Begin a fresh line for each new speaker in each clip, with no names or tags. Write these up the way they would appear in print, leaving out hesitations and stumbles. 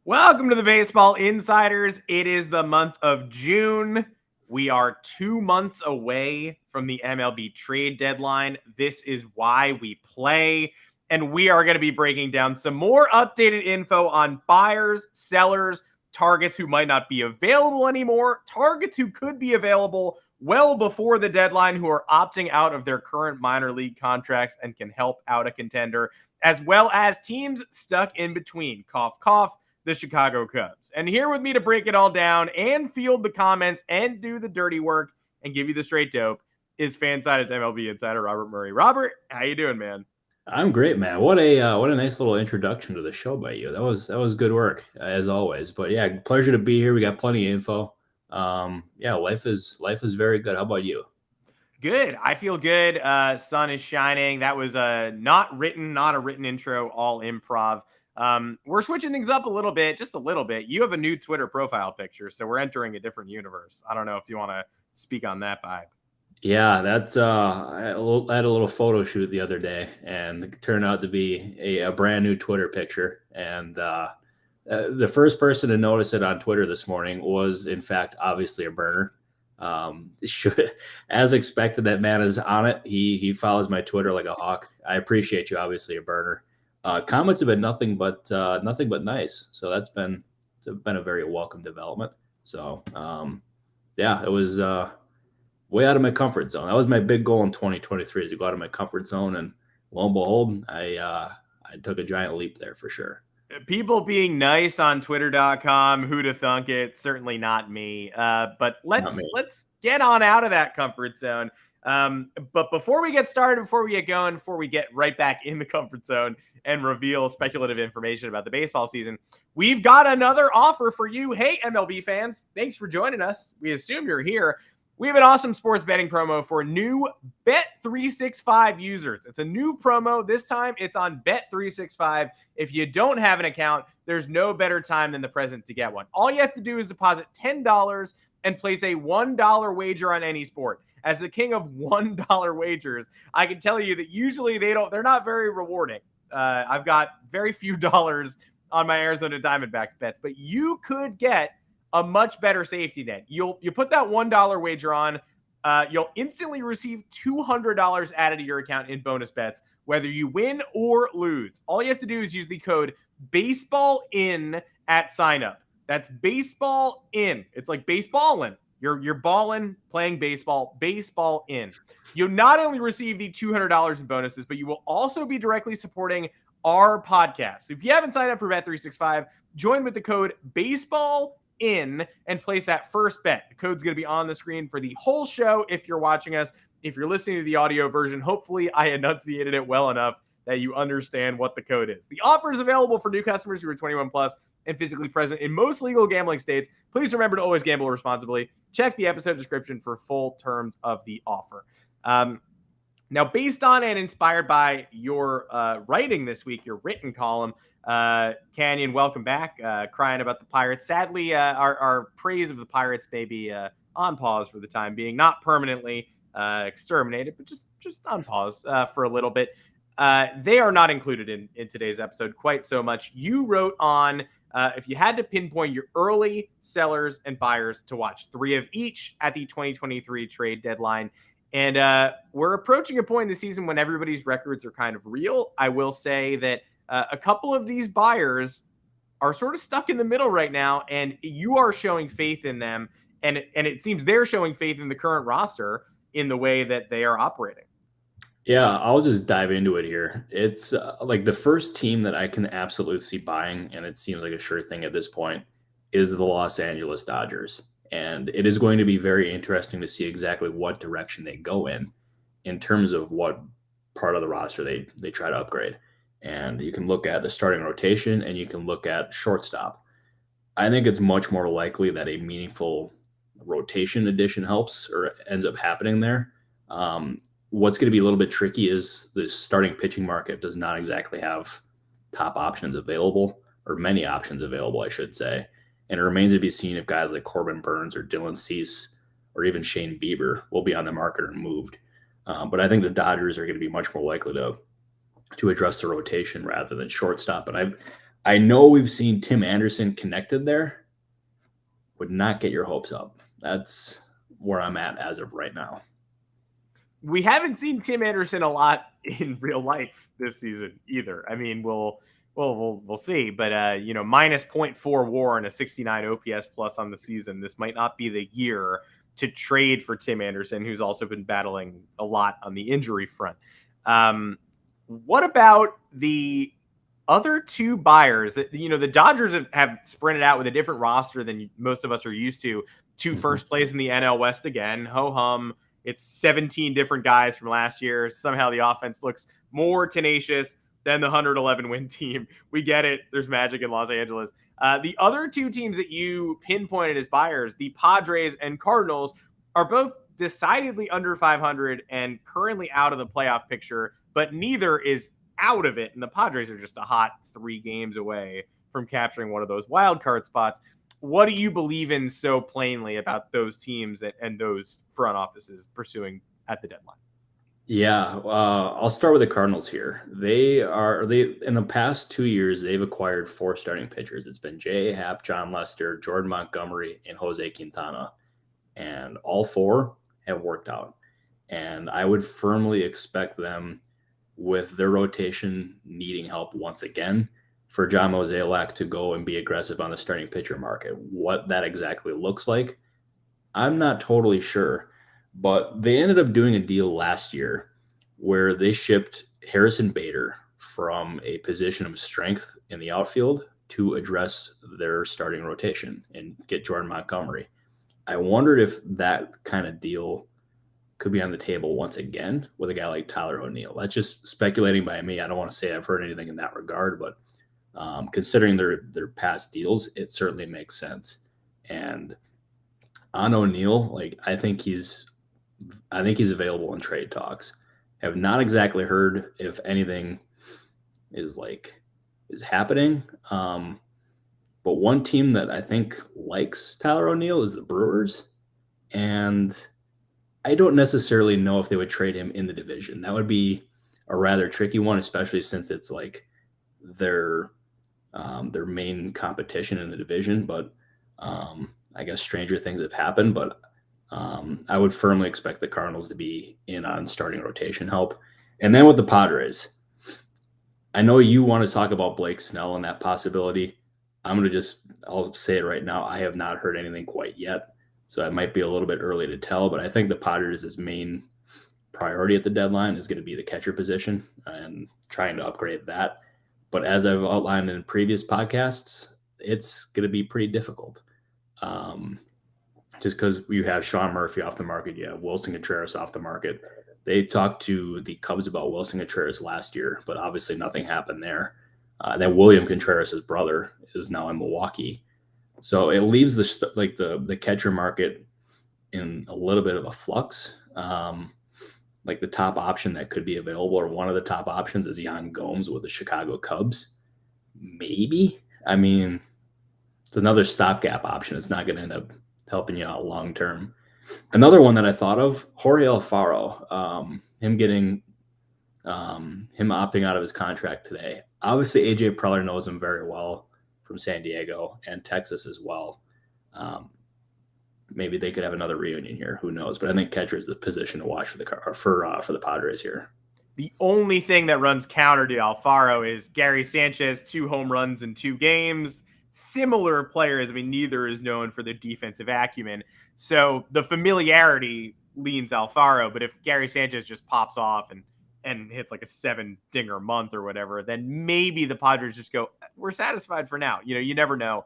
Welcome to the Baseball Insiders. It is the month of June. We are 2 months away from the MLB trade deadline. This is why we play. And we are going to be breaking down some more updated info on buyers, sellers, targets who might not be available anymore, targets who could be available well before the deadline who are opting out of their current minor league contracts and can help out a contender, as well as teams stuck in between. Cough, cough. The Chicago Cubs. And here with me to break it all down and field the comments and do the dirty work and give you the straight dope is Fansided's MLB insider Robert Murray. Robert, how you doing, man?
I'm great, man. What a nice little introduction to the show by you. That was good work as always. But yeah, pleasure to be here. We got plenty of info. Life is very good. How about you?
Good. I feel good. Sun is shining. That was not a written intro, all improv. We're switching things up a little bit, just a little bit. You have a new Twitter profile picture, so we're entering a different universe. I don't know if you want to speak on that vibe.
Yeah, that's I had a little photo shoot the other day, and it turned out to be a brand new Twitter picture. And the first person to notice it on Twitter this morning was, in fact, obviously a burner. As expected, that man is on it. He follows my Twitter like a hawk. I appreciate you, obviously a burner. Comments have been nothing but nice. So it's been a very welcome development. So it was way out of my comfort zone. That was my big goal in 2023 is to go out of my comfort zone, and lo and behold, I took a giant leap there for sure.
People being nice on Twitter.com, who'da thunk it? Certainly not me. But let's get on out of that comfort zone. But before we get started, before we get going, before we get right back in the comfort zone and reveal speculative information about the baseball season, we've got another offer for you. Hey, MLB fans, thanks for joining us. We assume you're here. We have an awesome sports betting promo for new Bet365 users. It's a new promo. This time it's on Bet365. If you don't have an account, there's no better time than the present to get one. All you have to do is deposit $10 and place a $1 wager on any sport. As the king of $1 wagers, I can tell you that usually they're not very rewarding. I've got very few dollars on my Arizona Diamondbacks bets, but you could get a much better safety net. You put that $1 wager on, you'll instantly receive $200 added to your account in bonus bets, whether you win or lose. All you have to do is use the code BASEBALLIN at sign up. That's baseball in. It's like baseballin'. You're balling, playing baseball, baseball in. You'll not only receive the $200 in bonuses, but you will also be directly supporting our podcast. If you haven't signed up for Bet365, join with the code baseball in and place that first bet. The code's going to be on the screen for the whole show if you're watching us. If you're listening to the audio version, hopefully I enunciated it well enough that you understand what the code is. The offer is available for new customers who are 21 plus and physically present in most legal gambling states. Please remember to always gamble responsibly. Check the episode description for full terms of the offer. Now, based on and inspired by your writing this week, your written column, Canyon, welcome back. Crying about the Pirates. Sadly, our praise of the Pirates may be on pause for the time being, not permanently exterminated, but just on pause for a little bit. They are not included in today's episode quite so much. You wrote on if you had to pinpoint your early sellers and buyers to watch, 3 of each at the 2023 trade deadline. And we're approaching a point in the season when everybody's records are kind of real. I will say that a couple of these buyers are sort of stuck in the middle right now, and you are showing faith in them. And it seems they're showing faith in the current roster in the way that they are operating.
Yeah, I'll just dive into it here. It's like the first team that I can absolutely see buying, and it seems like a sure thing at this point, is the Los Angeles Dodgers. And it is going to be very interesting to see exactly what direction they go in terms of what part of the roster they try to upgrade. And you can look at the starting rotation and you can look at shortstop. I think it's much more likely that a meaningful rotation addition helps or ends up happening there. What's going to be a little bit tricky is the starting pitching market does not exactly have top options available, or many options available, I should say. And it remains to be seen if guys like Corbin Burns or Dylan Cease or even Shane Bieber will be on the market or moved. But I think the Dodgers are going to be much more likely to address the rotation rather than shortstop. And I know we've seen Tim Anderson connected there. Would not get your hopes up. That's where I'm at as of right now.
We haven't seen Tim Anderson a lot in real life this season either. I mean, we'll see, but minus 0.4 WAR and a 69 OPS plus on the season. This might not be the year to trade for Tim Anderson, who's also been battling a lot on the injury front. What about the other two buyers? That the Dodgers have sprinted out with a different roster than most of us are used to first place in the NL West again. Ho hum. It's 17 different guys from last year. Somehow the offense looks more tenacious than the 111 win team. We get it. There's magic in Los Angeles. The other two teams that you pinpointed as buyers, the Padres and Cardinals, are both decidedly under 500 and currently out of the playoff picture, but neither is out of it. And the Padres are just a hot 3 games away from capturing one of those wild card spots. What do you believe in so plainly about those teams and those front offices pursuing at the deadline?
Yeah, I'll start with the Cardinals here. They in the past 2 years, they've acquired 4 starting pitchers. It's been J.A. Happ, John Lester, Jordan Montgomery, and Jose Quintana. And all 4 have worked out. And I would firmly expect them, with their rotation needing help once again, for John Mozeliak to go and be aggressive on the starting pitcher market. What that exactly looks like, I'm not totally sure. But they ended up doing a deal last year where they shipped Harrison Bader from a position of strength in the outfield to address their starting rotation and get Jordan Montgomery. I wondered if that kind of deal could be on the table once again with a guy like Tyler O'Neill. That's just speculating by me. I don't want to say I've heard anything in that regard, but considering their past deals, it certainly makes sense. And on O'Neill, like I think he's available in trade talks. Have not exactly heard if anything is happening. But one team that I think likes Tyler O'Neill is the Brewers. And I don't necessarily know if they would trade him in the division. That would be a rather tricky one, especially since it's like their main competition in the division. But I guess stranger things have happened. But I would firmly expect the Cardinals to be in on starting rotation help. And then with the Padres, I know you want to talk about Blake Snell and that possibility. I'll say it right now. I have not heard anything quite yet. So it might be a little bit early to tell, but I think the Padres' main priority at the deadline is going to be the catcher position and trying to upgrade that. But as I've outlined in previous podcasts, it's going to be pretty difficult. Just because you have Sean Murphy off the market, you have Wilson Contreras off the market. They talked to the Cubs about Wilson Contreras last year, but obviously nothing happened there. Then William Contreras' brother is now in Milwaukee. So it leaves the catcher market in a little bit of a flux. Like the top option that could be available, or one of the top options, is Yan Gomes with the Chicago Cubs. Maybe. I mean, it's another stopgap option. It's not going to end up helping you out long term. Another one that I thought of, Jorge Alfaro, him opting out of his contract today. Obviously, AJ Preller knows him very well from San Diego and Texas as well. Maybe they could have another reunion here. Who knows? But I think catcher is the position to watch for the Padres here.
The only thing that runs counter to Alfaro is Gary Sanchez, 2 home runs in 2 games. Similar players. I mean, neither is known for their defensive acumen. So the familiarity leans Alfaro. But if Gary Sanchez just pops off and hits like a 7-dinger month or whatever, then maybe the Padres just go, we're satisfied for now. You never know.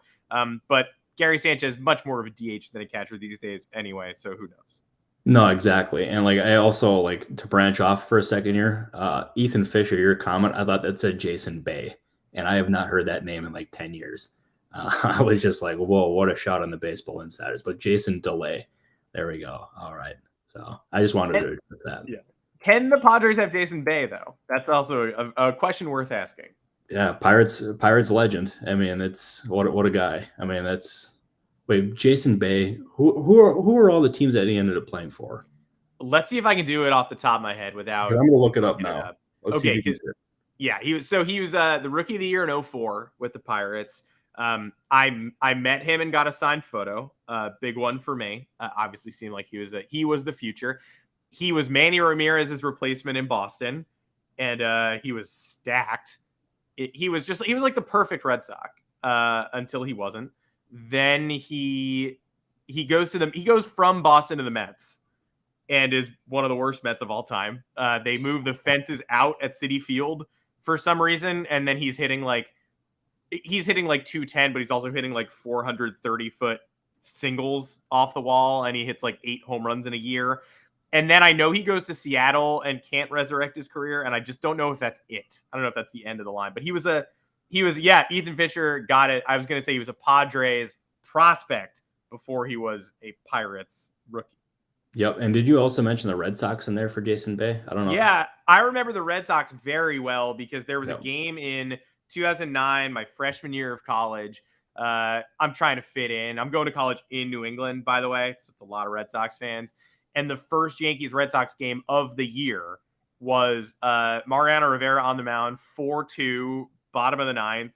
But Gary Sanchez is much more of a DH than a catcher these days anyway, so who knows?
No, exactly. And I also to branch off for a second here, Ethan Fisher, your comment, I thought that said Jason Bay, and I have not heard that name in 10 years. I was just like, whoa, what a shot on the Baseball Insiders. But Jason DeLay, there we go. All right. So I just wanted to address that.
Yeah. Can the Padres have Jason Bay, though? That's also a question worth asking.
Yeah, Pirates legend. I mean, it's what a guy. I mean, Jason Bay. Who are all the teams that he ended up playing for?
Let's see if I can do it off the top of my head without.
I'm gonna look it up now. Let's see if you can do it.
Yeah, he was the rookie of the year in 2004 with the Pirates. I met him and got a signed photo. Big one for me. Obviously seemed like he was the future. He was Manny Ramirez's replacement in Boston, and he was stacked. He was like the perfect Red Sox until he wasn't. Then he goes from Boston to the Mets and is one of the worst Mets of all time. They move the fences out at Citi Field for some reason, and then he's hitting like 210, but he's also hitting like 430-foot singles off the wall, and he hits like 8 home runs in a year. And then I know he goes to Seattle and can't resurrect his career, and I just don't know if that's it. I don't know if that's the end of the line, but Ethan Fisher got it. I was going to say he was a Padres prospect before he was a Pirates rookie.
Yep. And did you also mention the Red Sox in there for Jason Bay? I don't know.
Yeah, I remember the Red Sox very well because there was a game in 2009, my freshman year of college. I'm trying to fit in. I'm going to college in New England, by the way. So it's a lot of Red Sox fans. And the first Yankees-Red Sox game of the year was Mariano Rivera on the mound, 4-2, bottom of the ninth.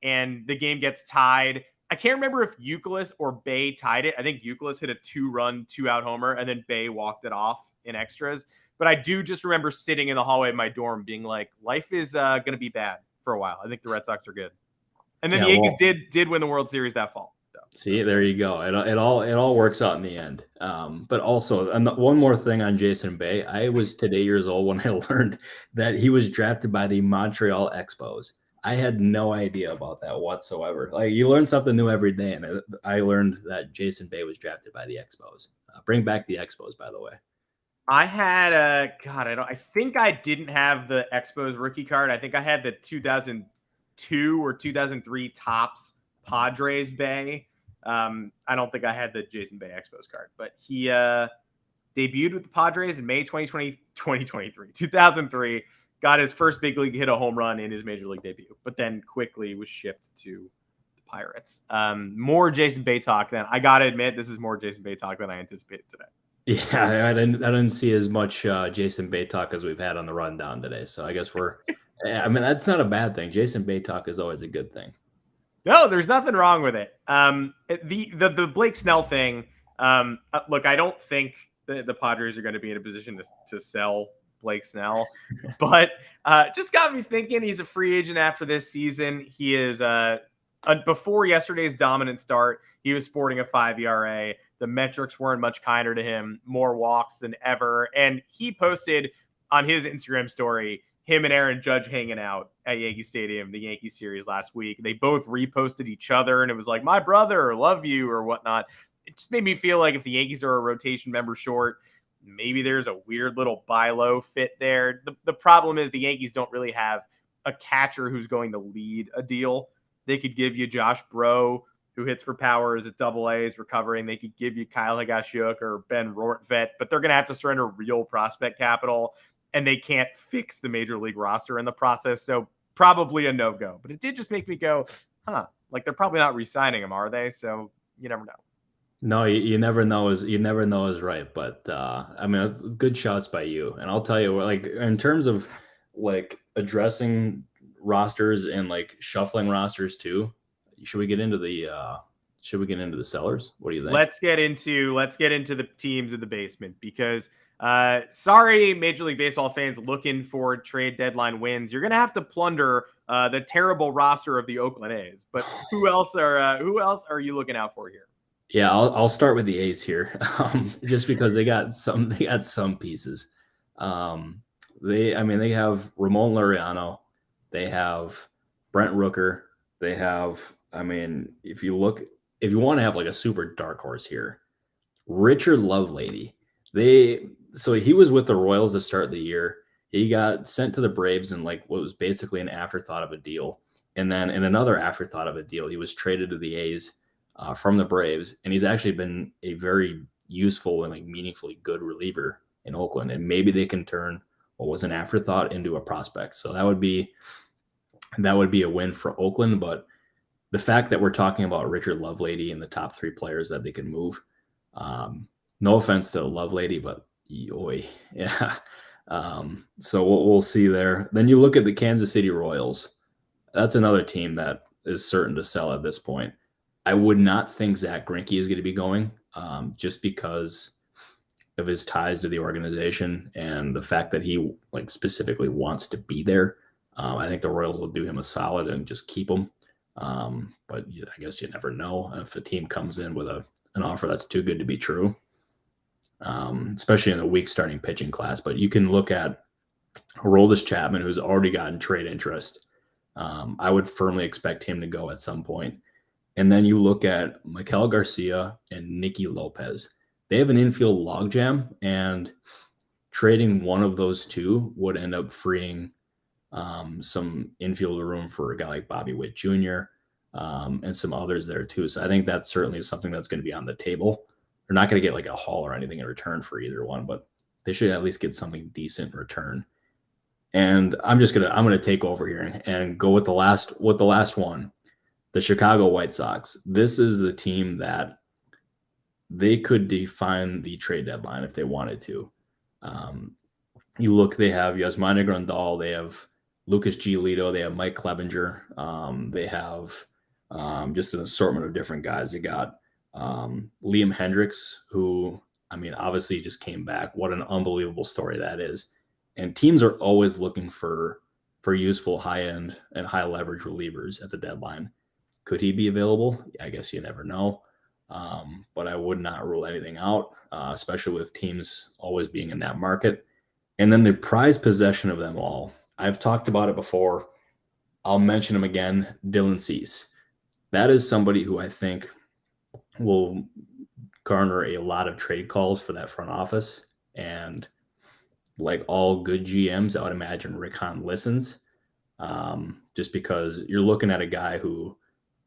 And the game gets tied. I can't remember if Youkilis or Bay tied it. I think Youkilis hit a 2-run, 2-out homer, and then Bay walked it off in extras. But I do just remember sitting in the hallway of my dorm being like, life is going to be bad for a while. I think the Red Sox are good. And then the Yankees did win the World Series that fall. So.
See, there you go. It all works out in the end. But also, and one more thing on Jason Bay. I was 8 years old when I learned that he was drafted by the Montreal Expos. I had no idea about that whatsoever. Like, you learn something new every day, and I learned that Jason Bay was drafted by the Expos. Bring back the Expos, by the way.
I had I think I didn't have the Expos rookie card. I think I had the 2002 or 2003 Topps Padres Bay. I don't think I had the Jason Bay Expos card, but he debuted with the Padres in May 2003. Got his first big league hit, a home run in his major league debut, but then quickly was shipped to the Pirates. More Jason Bay talk than I got to admit. This is more Jason Bay talk than I anticipated today.
Yeah, I didn't see as much Jason Bay talk as we've had on the rundown today. So I guess I mean, that's not a bad thing. Jason Bay talk is always a good thing.
No, there's nothing wrong with it. The Blake Snell thing. Look, I don't think the Padres are going to be in a position to sell Blake Snell, but just got me thinking. He's a free agent after this season. He is before yesterday's dominant start, he was sporting a 5 ERA. The metrics weren't much kinder to him, more walks than ever. And he posted on his Instagram story him and Aaron Judge hanging out at Yankee Stadium, the Yankee series last week. They both reposted each other, and it was like, my brother, or love you, or whatnot. It just made me feel like if the Yankees are a rotation member short, maybe there's a weird little buy low fit there. The problem is the Yankees don't really have a catcher who's going to lead a deal. They could give you Josh Bro, who hits for power, is at AA, is recovering. They could give you Kyle Higashioka or Ben Rortvedt, but they're going to have to surrender real prospect capital, and they can't fix the major league roster in the process. So probably a no-go. But it did just make me go, like they're probably not re-signing him, are they? So you never know.
No, you never know is right. But I mean, it's good shots by you. And I'll tell you, like, in terms of like addressing rosters and like shuffling rosters too, should we get into the sellers? What do you think?
Let's get into the teams in the basement, because sorry, Major League Baseball fans looking for trade deadline wins. You're gonna have to plunder the terrible roster of the Oakland A's. But who else are you looking out for here?
Yeah, I'll start with the A's here, just because they got some pieces. They have Ramon Laureano, they have Brent Rooker, they have. I mean, if you want to have like a super dark horse here, Richard Lovelady. So he was with the Royals to start the year. He got sent to the Braves in like what was basically an afterthought of a deal. And then in another afterthought of a deal, he was traded to the A's from the Braves. And he's actually been a very useful and like meaningfully good reliever in Oakland. And maybe they can turn what was an afterthought into a prospect. So that would be a win for Oakland. But the fact that we're talking about Richard Lovelady and the top 3 players that they can move, no offense to Lovelady, but yeah. So we'll see there. Then you look at the Kansas City Royals. That's another team that is certain to sell at this point. I would not think Zach Greinke is going to be going, just because of his ties to the organization and the fact that he like specifically wants to be there. I think the Royals will do him a solid and just keep him. But I guess you never know if a team comes in with an offer that's too good to be true, especially in a weak starting pitching class. But you can look at Aroldis Chapman, who's already gotten trade interest. I would firmly expect him to go at some point. And then you look at Maikel Garcia and Nicky Lopez. They have an infield logjam, and trading one of those two would end up freeing some infield room for a guy like Bobby Witt Jr. And some others there too. So I think that certainly is something that's going to be on the table. They're not going to get like a haul or anything in return for either one, but they should at least get something decent in return. And I'm gonna take over here and go with the last one, the Chicago White Sox. This is the team that they could define the trade deadline if they wanted to. You look, they have Yasmani Grandal, they have Lucas Giolito, they have Mike Clevenger, they have just an assortment of different guys. They got Liam Hendricks, who, I mean, obviously just came back. What an unbelievable story that is. And teams are always looking for useful high-end and high-leverage relievers at the deadline. Could he be available? I guess you never know. But I would not rule anything out, especially with teams always being in that market. And then the prized possession of them all. I've talked about it before. I'll mention him again, Dylan Cease. That is somebody who I think will garner a lot of trade calls for that front office. And like all good GMs, I would imagine Rick Hahn listens, just because you're looking at a guy who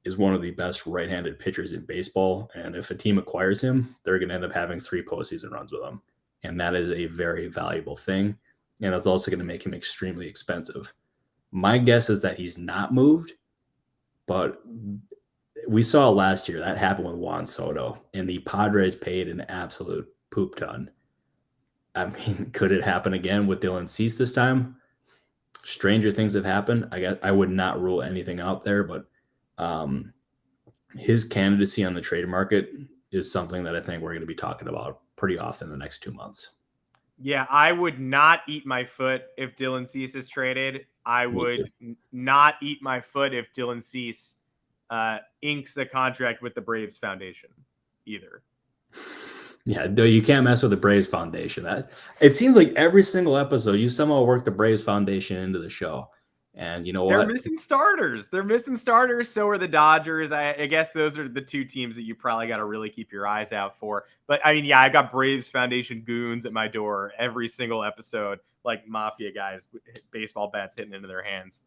is one of the best right-handed pitchers in baseball. And if a team acquires him, they're going to end up having 3 postseason runs with him. And that is a very valuable thing. And it's also going to make him extremely expensive. My guess is that he's not moved, but we saw last year that happened with Juan Soto, and the Padres paid an absolute poop ton. I mean, could it happen again with Dylan Cease this time? Stranger things have happened. I would not rule anything out there, but his candidacy on the trade market is something that I think we're going to be talking about pretty often in the next 2 months.
Yeah, I would not eat my foot if Dylan Cease is traded. I would not eat my foot if Dylan Cease inks a contract with the Braves Foundation either.
Yeah, no, you can't mess with the Braves Foundation. It seems like every single episode you somehow work the Braves Foundation into the show. And you know what?
They're missing starters. So are the Dodgers. I guess those are the 2 teams that you probably got to really keep your eyes out for. But I mean, yeah, I've got Braves Foundation goons at my door every single episode, like mafia guys, baseball bats hitting into their hands,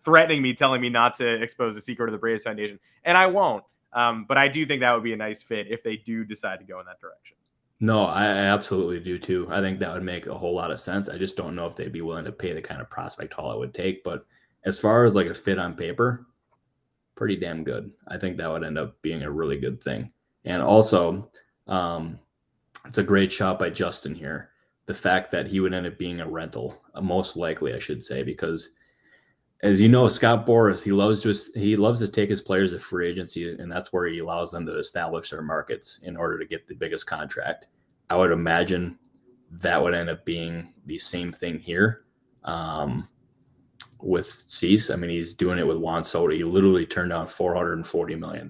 threatening me, telling me not to expose the secret of the Braves Foundation. And I won't. But I do think that would be a nice fit if they do decide to go in that direction.
No, I absolutely do too. I think that would make a whole lot of sense. I just don't know if they'd be willing to pay the kind of prospect haul it would take. But as far as like a fit on paper, pretty damn good. I think that would end up being a really good thing. And also, it's a great shot by Justin here. The fact that he would end up being a rental, most likely, I should say, because as you know, Scott Boras, he loves to take his players to free agency, and that's where he allows them to establish their markets in order to get the biggest contract. I would imagine that would end up being the same thing here with Cease. I mean, he's doing it with Juan Soto. He literally turned down $440 million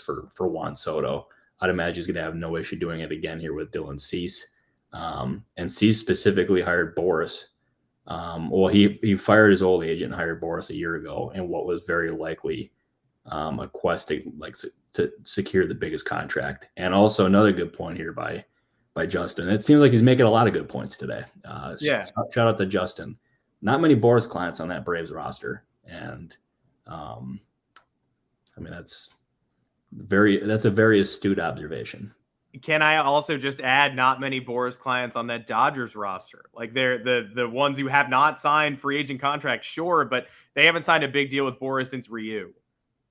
for Juan Soto. I'd imagine he's going to have no issue doing it again here with Dylan Cease. And Cease specifically hired Boras. Well, he fired his old agent and hired Boras a year ago, and what was very likely a quest to secure the biggest contract. And also another good point here by Justin. It seems like he's making a lot of good points today. Shout out to Justin. Not many Boras clients on that Braves roster, and I mean that's a very astute observation.
Can I also just add not many Boras clients on that Dodgers roster? Like they're the ones who have not signed free agent contracts, sure, but they haven't signed a big deal with Boras since Ryu,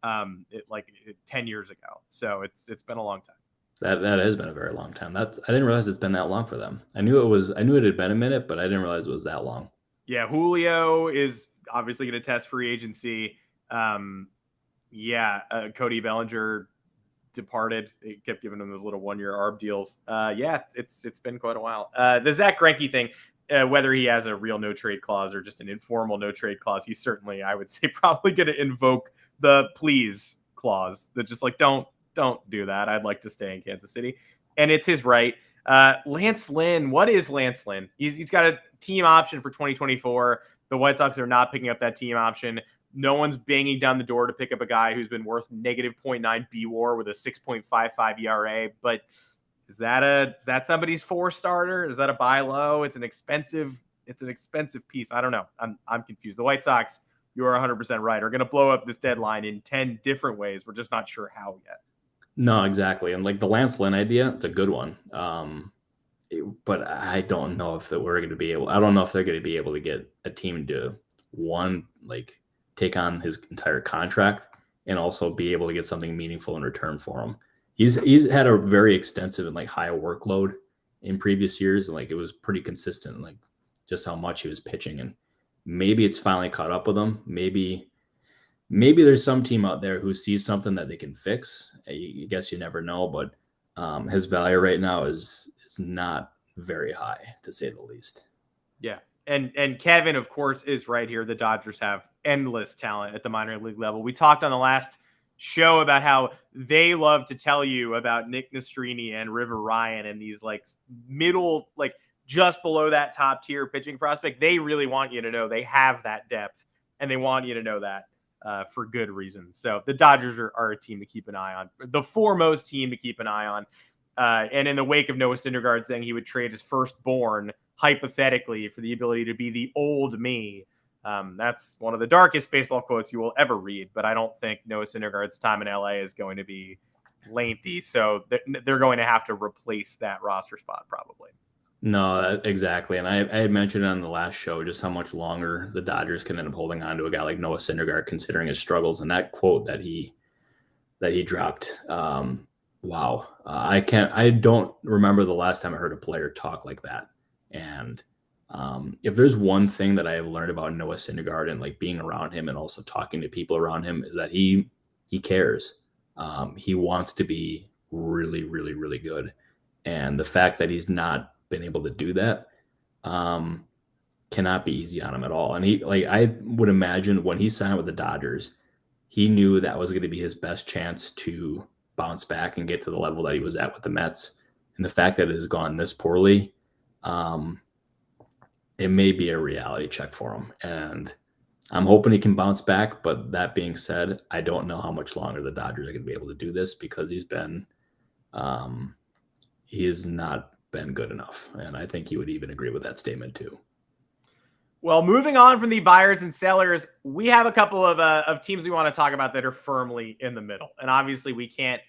10 years ago. So it's been a long time.
That has been a very long time. I didn't realize it's been that long for them. I knew it had been a minute, but I didn't realize it was that long.
Yeah, Julio is obviously going to test free agency. Cody Bellinger departed. It kept giving him those little 1-year ARB deals. It's been quite a while. The Zach Greinke thing, whether he has a real no trade clause or just an informal no trade clause, he's certainly, I would say, probably going to invoke the please clause that just like don't do that. I'd like to stay in Kansas City, and it's his right. Lance Lynn, what is Lance Lynn? He's got a team option for 2024. The White Sox are not picking up that team option. No one's banging down the door to pick up a guy who's been worth negative 0.9 BWAR with a 6.55 ERA. But is that somebody's 4-starter? Is that a buy low? It's an expensive piece. I don't know. I'm confused. The White Sox, you are 100% right, are going to blow up this deadline in 10 different ways. We're just not sure how yet.
No, exactly. And like the Lance Lynn idea, it's a good one. But I don't know if that we're going to be able. I don't know if they're going to be able to get a team to take on his entire contract and also be able to get something meaningful in return for him. He's had a very extensive and high workload in previous years, and it was pretty consistent, just how much he was pitching. And maybe it's finally caught up with him. Maybe there's some team out there who sees something that they can fix. I guess you never know, but his value right now is not very high, to say the least.
Yeah. And Kevin, of course, is right here. The Dodgers have endless talent at the minor league level. We talked on the last show about how they love to tell you about Nick Nastrini and River Ryan and these middle, just below that top tier pitching prospect. They really want you to know they have that depth, and they want you to know that for good reason. So the Dodgers are a team to keep an eye on, the foremost team to keep an eye on. And in the wake of Noah Syndergaard saying he would trade his firstborn hypothetically for the ability to be the old me, that's one of the darkest baseball quotes you will ever read. But I don't think Noah Syndergaard's time in LA is going to be lengthy, so they're going to have to replace that roster spot probably.
No, exactly. And I had mentioned on the last show just how much longer the Dodgers can end up holding on to a guy like Noah Syndergaard, considering his struggles. And that quote that he dropped, wow. I don't remember the last time I heard a player talk like that. And if there's one thing that I have learned about Noah Syndergaard and being around him and also talking to people around him is that he cares. He wants to be really, really, really good. And the fact that he's not been able to do that cannot be easy on him at all. And I would imagine when he signed with the Dodgers, he knew that was going to be his best chance to bounce back and get to the level that he was at with the Mets. And the fact that it has gone this poorly, it may be a reality check for him. And I'm hoping he can bounce back. But that being said, I don't know how much longer the Dodgers are going to be able to do this, because he has not been good enough. And I think you would even agree with that statement too.
Well, moving on from the buyers and sellers, we have a couple of teams we want to talk about that are firmly in the middle. And obviously we can't,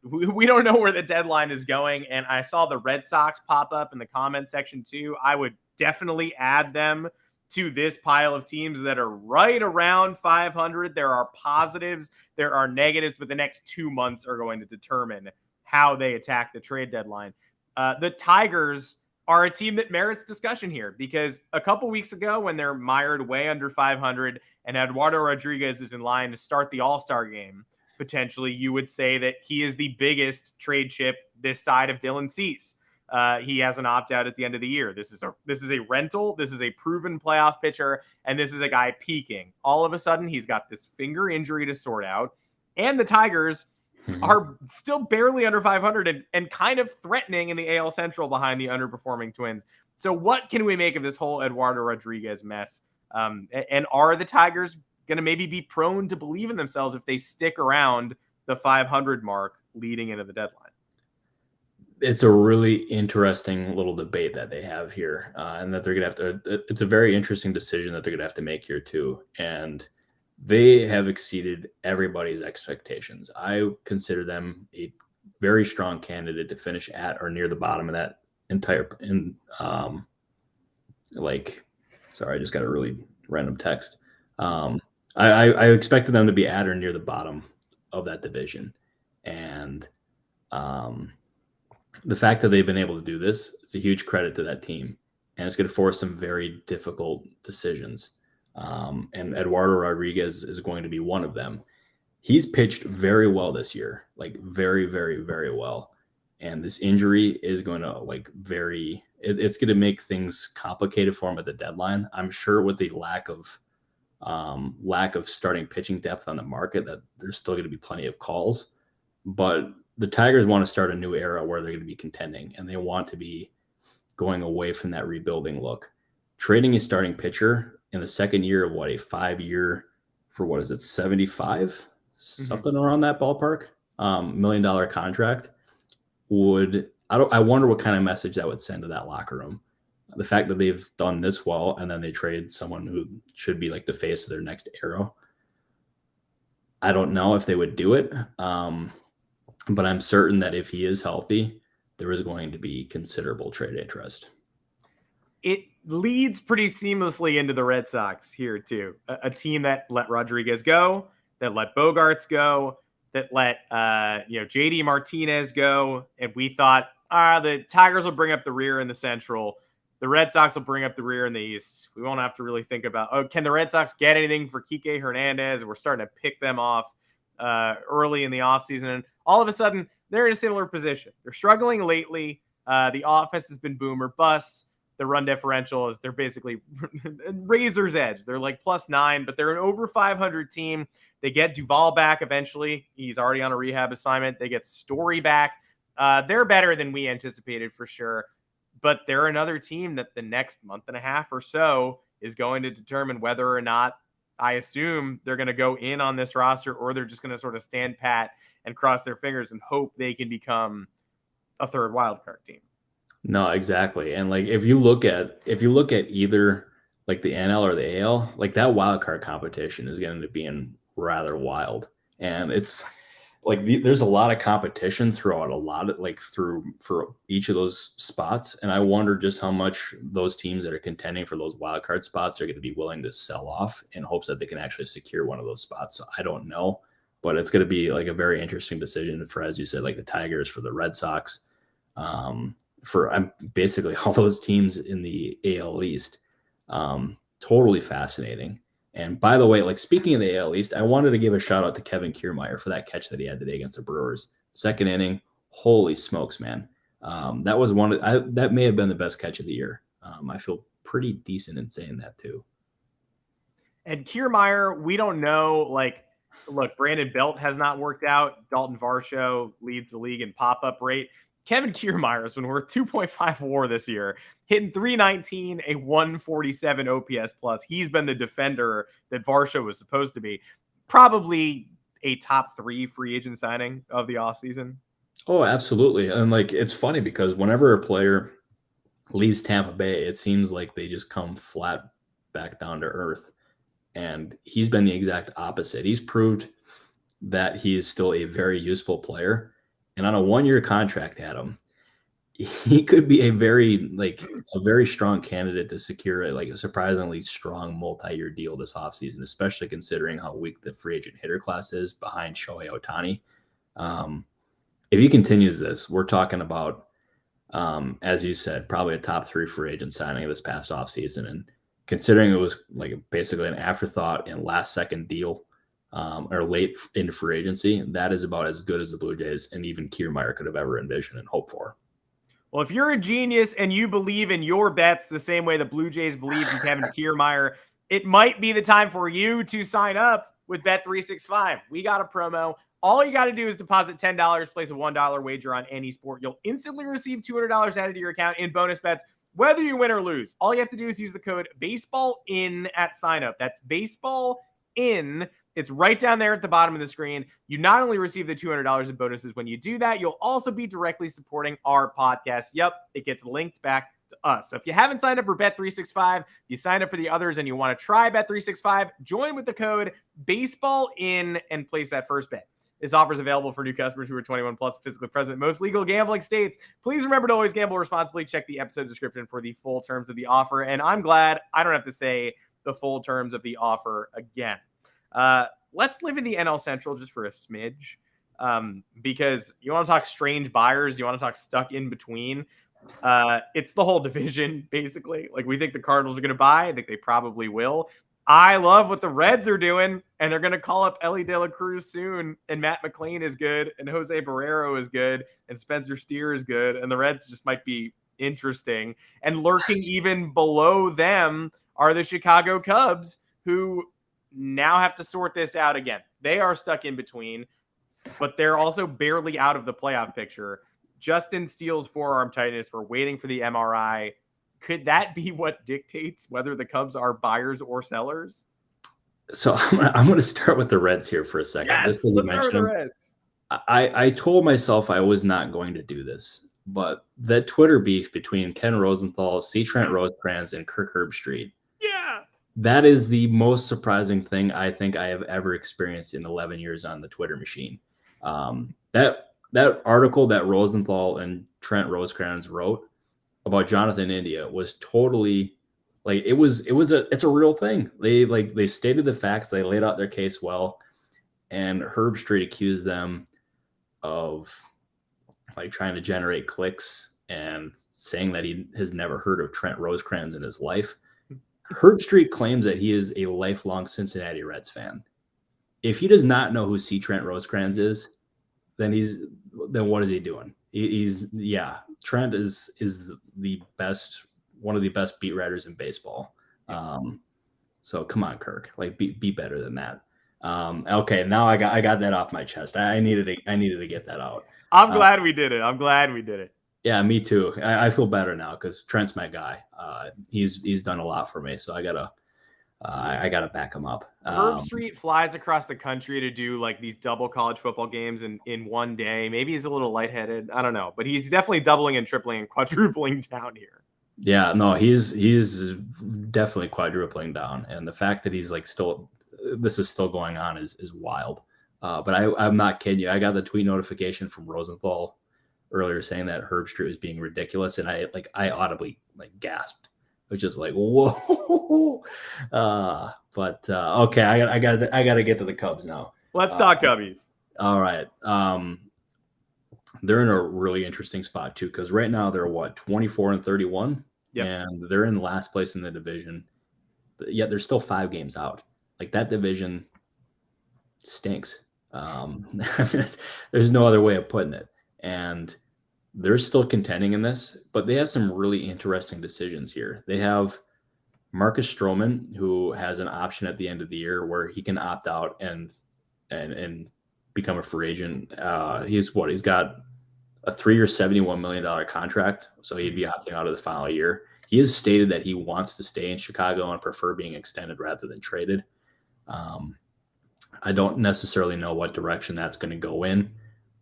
we don't know where the deadline is going. And I saw the Red Sox pop up in the comment section too. I would definitely add them to this pile of teams that are right around 500. There are positives, there are negatives, but the next 2 months are going to determine how they attack the trade deadline. The Tigers are a team that merits discussion here, because a couple weeks ago, when they're mired way under 500 and Eduardo Rodriguez is in line to start the All-Star game, potentially you would say that he is the biggest trade chip this side of Dylan Cease. He has an opt-out at the end of the year. This is a rental. This is a proven playoff pitcher, and this is a guy peaking. All of a sudden, he's got this finger injury to sort out, and the Tigers are still barely under 500 and kind of threatening in the AL Central behind the underperforming Twins. So what can we make of this whole Eduardo Rodriguez mess? And are the Tigers going to maybe be prone to believe in themselves if they stick around the 500 mark leading into the deadline?
It's a really interesting little debate that they have here, and that they're going to have to, it's a very interesting decision that they're going to have to make here too. And they have exceeded everybody's expectations. I consider them a very strong candidate to finish at or near the bottom of that entire, sorry, I just got a really random text. I expected them to be at or near the bottom of that division. And The fact that they've been able to do this, it's a huge credit to that team, and it's going to force some very difficult decisions. And Eduardo Rodriguez is going to be one of them. He's pitched very well this year, like very, very, very well. And this injury is going to it's going to make things complicated for him at the deadline. I'm sure with the lack of starting pitching depth on the market that there's still going to be plenty of calls, but the Tigers want to start a new era where they're going to be contending, and they want to be going away from that rebuilding look. Trading a starting pitcher in the second year of a 5-year for 75, something around that ballpark, $1 million contract I wonder what kind of message that would send to that locker room. The fact that they've done this well, and then they trade someone who should be like the face of their next era. I don't know if they would do it. But I'm certain that if he is healthy, there is going to be considerable trade interest.
It leads pretty seamlessly into the Red Sox here, too. A team that let Rodriguez go, that let Bogarts go, that let JD Martinez go. And we thought, the Tigers will bring up the rear in the Central. The Red Sox will bring up the rear in the East. We won't have to really think about, can the Red Sox get anything for Kike Hernandez? We're starting to pick them off early in the offseason. And all of a sudden, they're in a similar position. They're struggling lately. The offense has been boom or bust. The run differential is they're basically razor's edge. They're like +9, but they're an over 500 team. They get Duvall back eventually. He's already on a rehab assignment. They get Story back. They're better than we anticipated for sure. But they're another team that the next month and a half or so is going to determine whether or not, I assume, they're going to go in on this roster, or they're just going to sort of stand pat and cross their fingers and hope they can become a third wildcard team.
No, exactly. And like if you look at either like the NL or the AL, like that wildcard competition is going to be rather wild. And it's like there's a lot of competition throughout for each of those spots. And I wonder just how much those teams that are contending for those wildcard spots are going to be willing to sell off in hopes that they can actually secure one of those spots. So I don't know, but it's going to be like a very interesting decision for, as you said, like the Tigers, for the Red Sox, for basically all those teams in the AL East. Totally fascinating. And by the way, like speaking of the AL East, I wanted to give a shout out to Kevin Kiermaier for that catch that he had today against the Brewers. Second inning, holy smokes, man! That was that may have been the best catch of the year. I feel pretty decent in saying that too.
And Kiermaier, we don't know. Like, look, Brandon Belt has not worked out. Dalton Varsho leads the league in pop-up rate. Kevin Kiermaier has been worth 2.5 WAR this year, hitting 319, a 147 OPS plus. He's been the defender that Varsho was supposed to be. Probably a top 3 free agent signing of the offseason.
Oh, absolutely. And like it's funny because whenever a player leaves Tampa Bay, it seems like they just come flat back down to earth. And he's been the exact opposite. He's proved that he is still a very useful player. And on a 1-year contract, Adam, he could be a very strong candidate to secure a surprisingly strong multi-year deal this offseason, especially considering how weak the free agent hitter class is behind Shohei Ohtani. If he continues this, we're talking about, as you said, probably a top 3 free agent signing of this past offseason. And considering it was like basically an afterthought and last second deal, or late into free agency, that is about as good as the Blue Jays and even Kiermaier could have ever envisioned and hoped for.
Well, if you're a genius and you believe in your bets the same way the Blue Jays believe in Kevin Kiermaier, it might be the time for you to sign up with Bet365. We got a promo. All you got to do is deposit $10, place a $1 wager on any sport. You'll instantly receive $200 added to your account in bonus bets, whether you win or lose. All you have to do is use the code BASEBALLIN at signup. That's BASEBALLIN. It's right down there at the bottom of the screen. You not only receive the $200 in bonuses when you do that, you'll also be directly supporting our podcast. Yep, it gets linked back to us. So if you haven't signed up for Bet365, you signed up for the others and you want to try Bet365, join with the code BASEBALLIN and place that first bet. This offer is available for new customers who are 21 plus, physically present in most legal gambling states. Please remember to always gamble responsibly. Check the episode description for the full terms of the offer. And I'm glad I don't have to say the full terms of the offer again. Let's live in the NL Central just for a smidge. Because you want to talk strange buyers, you want to talk stuck in between. It's the whole division, basically. Like, we think the Cardinals are going to buy. I think they probably will. I love what the Reds are doing, and they're going to call up Ellie De La Cruz soon, and Matt McLean is good, and Jose Barrero is good, and Spencer Steer is good, and the Reds just might be interesting. And lurking even below them are the Chicago Cubs, who now have to sort this out again. They are stuck in between, but they're also barely out of the playoff picture. Justin Steele's forearm tightness, we're waiting for the MRI. Could that be what dictates whether the Cubs are buyers or sellers?
So I'm going to start with the Reds here for a second.
Yes, let's start with the Reds.
I told myself I was not going to do this, but that Twitter beef between Ken Rosenthal, C. Trent Rosecrans, and Kirk Herbstreit.
Yeah.
That is the most surprising thing I think I have ever experienced in 11 years on the Twitter machine. That article that Rosenthal and Trent Rosecrans wrote about Jonathan India was totally like it's a real thing. They stated the facts, they laid out their case well, and Herbstreit accused them of like trying to generate clicks and saying that he has never heard of Trent Rosecrans in his life. Herbstreit claims that he is a lifelong Cincinnati Reds fan. If he does not know who C. Trent Rosecrans is, then what is he doing? Trent is the best, one of the best beat writers in baseball. So come on, Kirk, like be better than that. Okay, now I got that off my chest. I needed to get that out.
I'm glad we did it.
Yeah, me too. I feel better now because Trent's my guy. He's done a lot for me, so I gotta back him up.
Herbstreit flies across the country to do like these double college football games in one day. Maybe he's a little lightheaded. I don't know, but he's definitely doubling and tripling and quadrupling down here.
Yeah, no, he's definitely quadrupling down, and the fact that he's like this is still going on is wild. But I'm not kidding you. I got the tweet notification from Rosenthal earlier saying that Herbstreit was being ridiculous, and I audibly like gasped, which is like whoa. Okay, I got to get to the Cubs now.
Let's talk Cubbies.
All right. They're in a really interesting spot too, because right now they're 24-31, and they're in last place in the division. Yet they're still 5 games out. Like, that division stinks. There's no other way of putting it. And they're still contending in this, but they have some really interesting decisions here. They have Marcus Stroman, who has an option at the end of the year where he can opt out and become a free agent. He's got a 3-year, $71 million contract, so he'd be opting out of the final year. He has stated that he wants to stay in Chicago and prefer being extended rather than traded. I don't necessarily know what direction that's going to go in,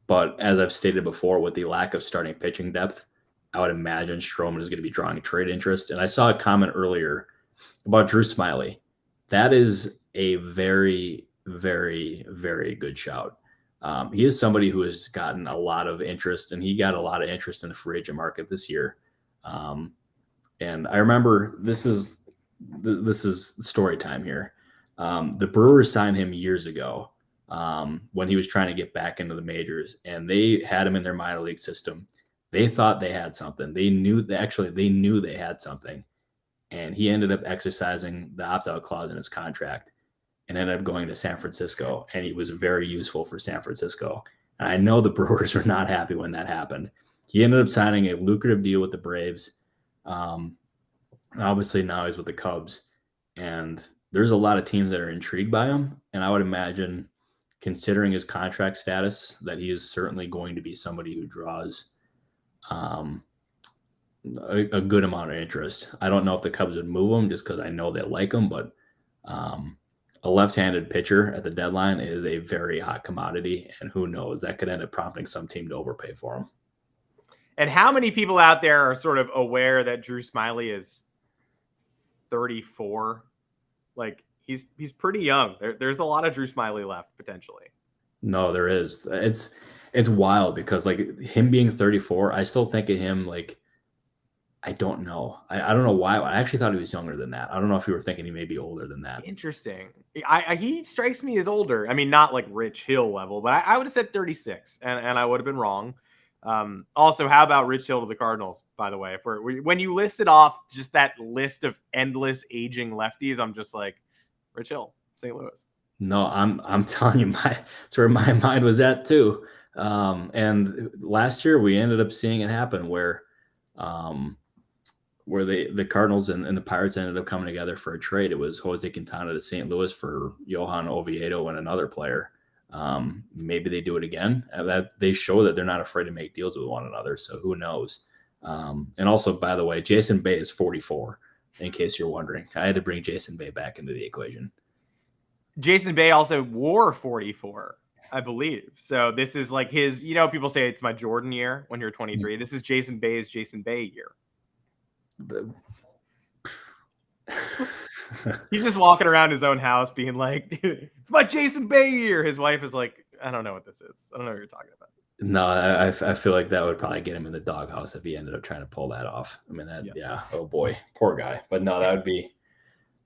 but as I've stated before, with the lack of starting pitching depth, I would imagine Stroman is going to be drawing trade interest. And I saw a comment earlier about Drew Smyly. That is a very, very, very good shout. He is somebody who has gotten a lot of interest, and he got a lot of interest in the free agent market this year. And I remember this is story time here. The Brewers signed him years ago when he was trying to get back into the majors, and they had him in their minor league system. They thought they had something. They knew they had something, and he ended up exercising the opt-out clause in his contract and ended up going to San Francisco, and he was very useful for San Francisco. And I know the Brewers were not happy when that happened. He ended up signing a lucrative deal with the Braves. Obviously now he's with the Cubs, and there's a lot of teams that are intrigued by him. And I would imagine, considering his contract status, that he is certainly going to be somebody who draws a good amount of interest. I don't know if the Cubs would move him just because I know they like him, but a left-handed pitcher at the deadline is a very hot commodity, and who knows, that could end up prompting some team to overpay for him.
And how many people out there are sort of aware that Drew Smyly is 34? Like, he's pretty young. There's a lot of Drew Smyly left potentially.
No, there is. It's wild because, like, him being 34, I still think of him like I don't know. I don't know why. I actually thought he was younger than that. I don't know if you were thinking he may be older than that.
Interesting. He strikes me as older. I mean, not like Rich Hill level, but I would have said 36, and I would have been wrong. Also, how about Rich Hill to the Cardinals? By the way, when you listed off just that list of endless aging lefties, I'm just like, Rich Hill, St. Louis.
No, I'm telling you, that's where my mind was at too. And last year we ended up seeing it happen where the Cardinals and the Pirates ended up coming together for a trade. It was Jose Quintana to St. Louis for Johan Oviedo and another player. Maybe they do it again. That they show that they're not afraid to make deals with one another. So who knows? And also, by the way, Jason Bay is 44. In case you're wondering, I had to bring Jason Bay back into the equation.
Jason Bay also wore 44, I believe. So this is like his, people say it's my Jordan year when you're 23. This is Jason Bay's Jason Bay year. He's just walking around his own house being like, it's my Jason Bay year. His wife is like, I don't know what this is. I don't know what you're talking about.
No, I feel like that would probably get him in the doghouse if he ended up trying to pull that off. I mean, yeah, oh boy, poor guy. But no, that would be,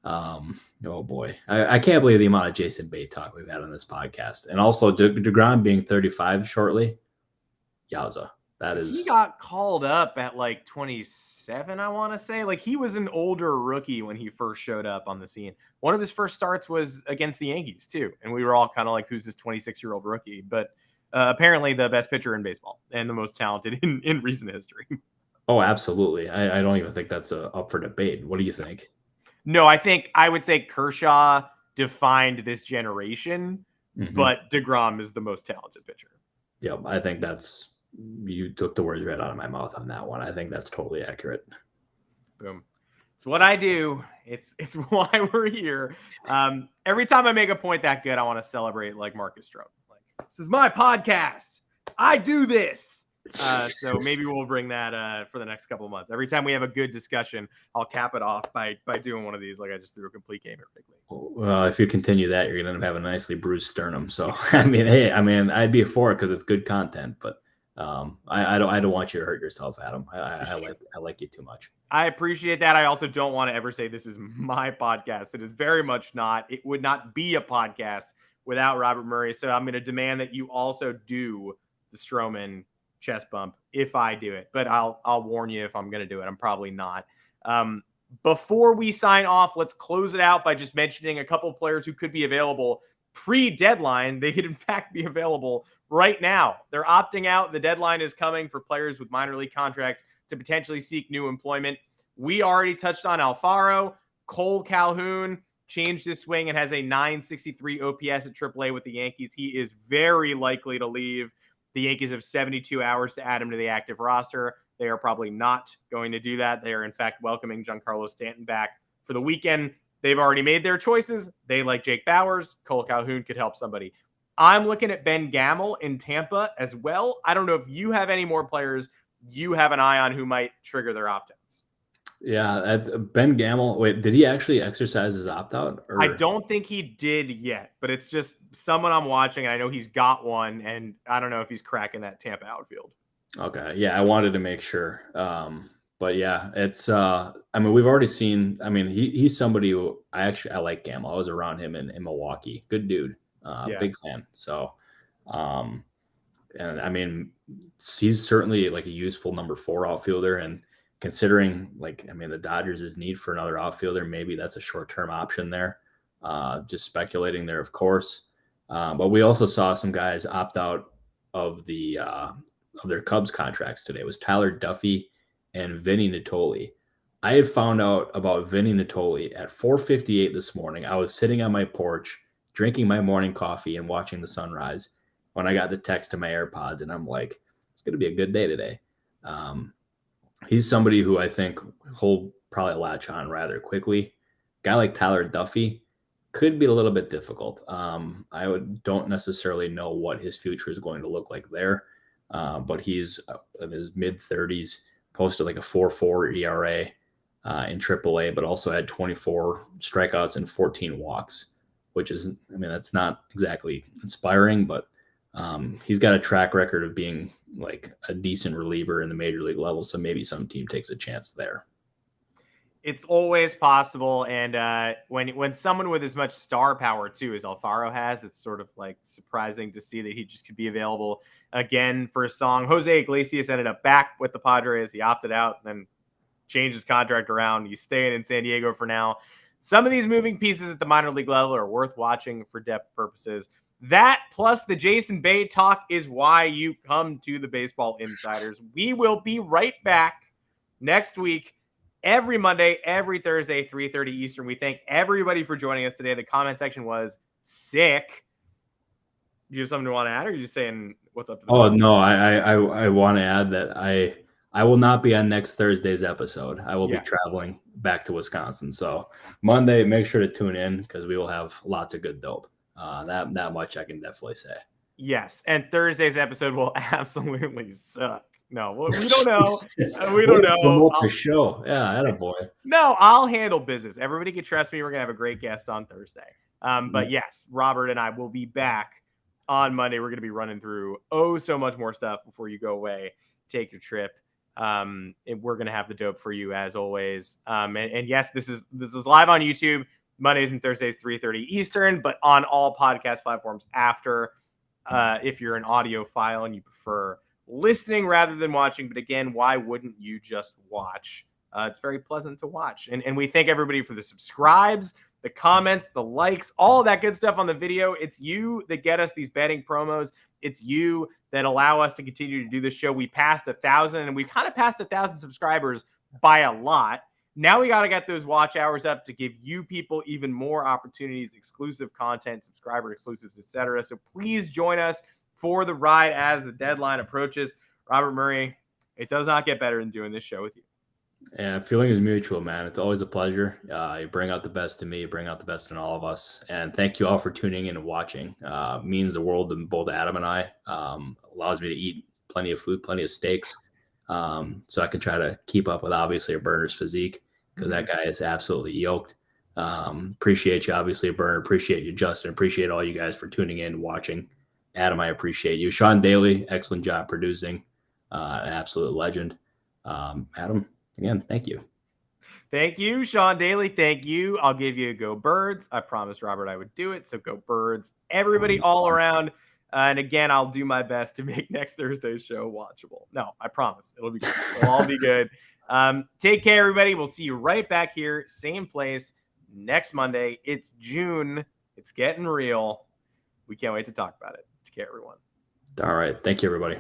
oh boy. I can't believe the amount of Jason Bay talk we've had on this podcast. And also DeGrom being 35 shortly. Yowza.
He got called up at like 27, I want to say. Like, he was an older rookie when he first showed up on the scene. One of his first starts was against the Yankees, too. And we were all kind of like, who's this 26-year-old rookie? But apparently the best pitcher in baseball and the most talented in recent history.
Oh, absolutely. I don't even think that's up for debate. What do you think?
No, I would say Kershaw defined this generation, but DeGrom is the most talented pitcher.
Yeah, I think you took the words right out of my mouth on that one. I think that's totally accurate.
Boom. It's what I do. It's why we're here. Every time I make a point that good, I want to celebrate like Marcus Stroh. Like, this is my podcast. I do this. So maybe we'll bring that for the next couple of months. Every time we have a good discussion, I'll cap it off by doing one of these. Like I just threw a complete game at Wrigley.
Well, if you continue that, you're going to have a nicely bruised sternum. So, I'd be for it because it's good content, but I don't want you to hurt yourself, Adam. I like you too much.
I appreciate that. I also don't want to ever say this is my podcast. It is very much not. It would not be a podcast without Robert Murray. So I'm going to demand that you also do the Stroman chest bump if I do it. But I'll warn you if I'm going to do it. I'm probably not. Before we sign off, let's close it out by just mentioning a couple of players who could be available pre-deadline. They could in fact be available right now. They're opting out. The deadline is coming for players with minor league contracts to potentially seek new employment. We already touched on Alfaro. Cole Calhoun changed his swing and has a 963 OPS at AAA with the Yankees. He is very likely to leave. The Yankees have 72 hours to add him to the active roster. They are probably not going to do that. They are, in fact, welcoming Giancarlo Stanton back for the weekend. They've already made their choices. They like Jake Bauers. Cole Calhoun could help somebody. I'm looking at Ben Gamel in Tampa as well. I don't know if you have any more players you have an eye on who might trigger their opt-outs.
Yeah, that's Ben Gamel. Wait, did he actually exercise his opt-out?
I don't think he did yet, but it's just someone I'm watching. And I know he's got one, and I don't know if he's cracking that Tampa outfield.
Okay, yeah, I wanted to make sure. But yeah, it's we've already seen. He's somebody who I like Gamel. I was around him in Milwaukee. Good dude. Big fan. So, and he's certainly like a useful number 4 outfielder. And considering the Dodgers' need for another outfielder, maybe that's a short-term option there. Just speculating there, of course. But we also saw some guys opt out of their Cubs contracts today. It was Tyler Duffy and Vinny Natoli. I had found out about Vinny Natoli at 4:58 this morning. I was sitting on my porch drinking my morning coffee and watching the sunrise when I got the text to my AirPods, and I'm like, it's going to be a good day today. He's somebody who I think he'll probably latch on rather quickly. A guy like Tyler Duffy could be a little bit difficult. Don't necessarily know what his future is going to look like there, but he's in his mid-30s, posted like a 4.4 ERA in AAA, but also had 24 strikeouts and 14 walks, which is, that's not exactly inspiring, but He's got a track record of being like a decent reliever in the major league level, so maybe some team takes a chance there.
It's always possible, and when someone with as much star power too as Alfaro has, it's sort of like surprising to see that he just could be available again for a song. Jose Iglesias ended up back with the Padres. He opted out and then changed his contract around. He's staying in San Diego for now. Some of these moving pieces at the minor league level are worth watching for depth purposes. That plus the Jason Bay talk is why you come to the Baseball Insiders. We will be right back next week, every Monday, every Thursday, 3:30 Eastern. We thank everybody for joining us today. The comment section was sick. Do you have something to want to add, or are you just saying what's up to the
podcast? No, I want to add that I will not be on next Thursday's episode. I will be traveling back to Wisconsin. So Monday, make sure to tune in because we will have lots of good dope. That much I can definitely say.
Yes, and Thursday's episode will absolutely suck. No, we don't know. We don't know.
Promote the show. Yeah, attaboy.
No, I'll handle business. Everybody can trust me. We're going to have a great guest on Thursday. But yes, Robert and I will be back on Monday. We're going to be running through so much more stuff before you go away. Take your trip. And we're going to have the dope for you as always. And yes, this is live on YouTube Mondays and Thursdays, 3:30 Eastern, but on all podcast platforms after, if you're an audio file and you prefer listening rather than watching. But again, why wouldn't you just watch? It's very pleasant to watch. And we thank everybody for the subscribes, the comments, the likes, all that good stuff on the video. It's you that get us these betting promos. It's you that allow us to continue to do this show. We passed 1,000, and we've kind of passed 1,000 subscribers by a lot. Now we got to get those watch hours up to give you people even more opportunities, exclusive content, subscriber exclusives, etc. So please join us for the ride as the deadline approaches. Robert Murray, it does not get better than doing this show with you.
Yeah, feeling is mutual, man. It's always a pleasure. You bring out the best in me, you bring out the best in all of us. And thank you all for tuning in and watching. Means the world to both Adam and I. Allows me to eat plenty of food, plenty of steaks. So I can try to keep up with obviously a burner's physique because that guy is absolutely yoked. Appreciate you, obviously, a burner. Appreciate you, Justin. Appreciate all you guys for tuning in and watching. Adam, I appreciate you. Sean Daly, excellent job producing. An absolute legend. Adam, again, thank you.
Thank you, Sean Daly. Thank you. I'll give you a go Birds. I promised Robert I would do it. So go Birds. Everybody all around. And again, I'll do my best to make next Thursday's show watchable. No, I promise. It'll be good. It'll all be good. Take care, everybody. We'll see you right back here. Same place next Monday. It's June. It's getting real. We can't wait to talk about it. Take care, everyone.
All right. Thank you, everybody.